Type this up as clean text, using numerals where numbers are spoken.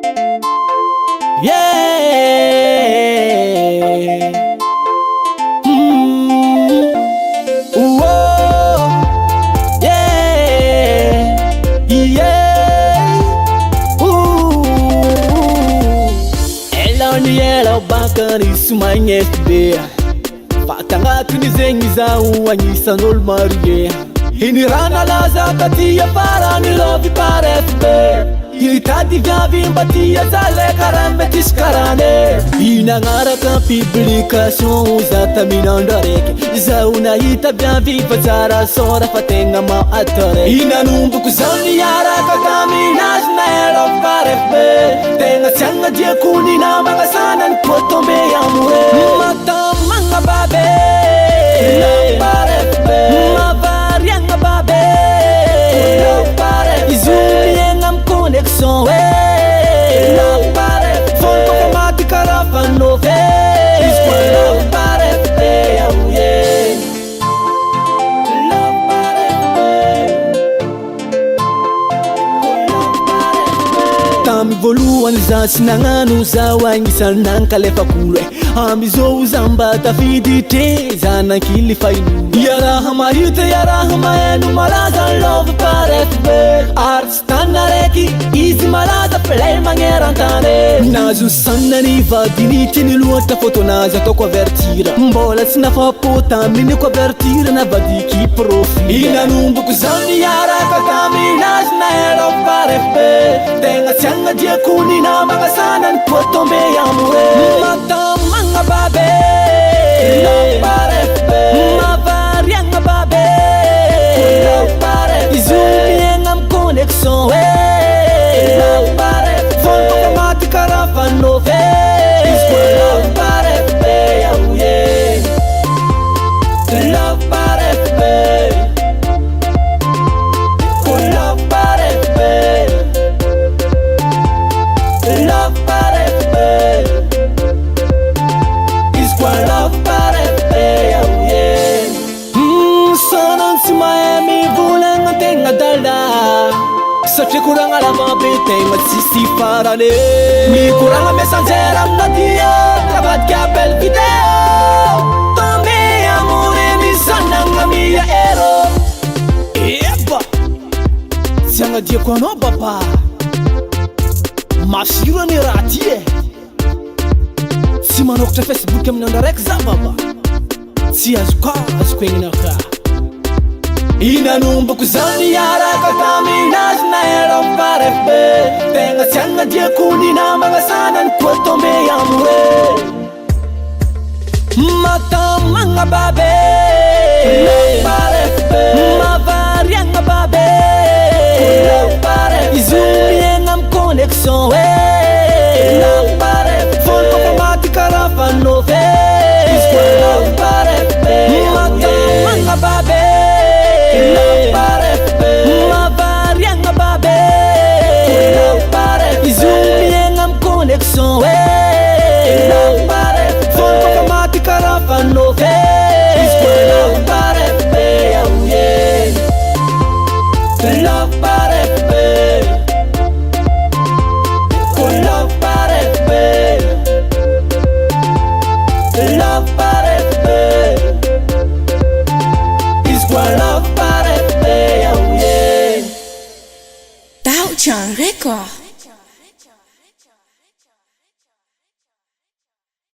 Yeah. Whoa. Yeah. Yeah. Ooh. Ela ni ela bakari sumanye be. Fatanga tunizeni za uanyisa nol marie. Inirana laza katia para ni lovi parefbe. Ilitadi vyavi mbatia zale karambe tiskarane. Inangaraka publication zata minandareke. Za unaita vyavi fazara sora fatenga ma atare. Inanumbu kuzani yara kakaminaj na elo parefbe. Tenga changa dia kuni na mga sana nkotombe ya mure. Mata mga babe elo parefbe. Mavarianga babe elo parefbe. Izumi engam connexion elo parefbe. Fonko famati karafa no fe elo parefbe. Yeah. Elo parefbe. Tami voluan za sinanganu za wangisan nang kalefa kule. Amizo zamba tafidi te zana kili fainu. Yara hama hita yara hama enu malaza love parefbe. Arts tanareki easy malaza play mangerantane. Nazu sanna ni vadini tini luota foto naza to convertira. Mbola sina fa pota mini convertira na vadiki profil. Ina numbu kuzani yara kakami naz na elo parefbe. Tenga changa dia kuni na mga sana nkotombe ya mure. Mata mga babe elo parefbe. Mavarianga babe elo parefbe. Izumi engam connexion elo parefbe. Fonko famati karafa no fe elo parefbe. Yeah. Elo parefbe. Elo parefbe. Elo parefbe. Love parefbe. Yeah. Sonon si Miami bulan ang tenga dala. Sa kurang alam ang bitay magsisi parane. Mi kurang ang messenger ang nadia. Trabat kapel video. Tome amore mi sanang amia ero. Eba siya nga dia ko no baba. Masira ni ratie. Si manok sa Facebook kam nandarek za baba. Si azuka azukwenaka. Inanumbu kuzani yara kakami naj na elo parefbe. Tenga changa dia kuni na mga sana nkotombe ya mure. Mata mga babe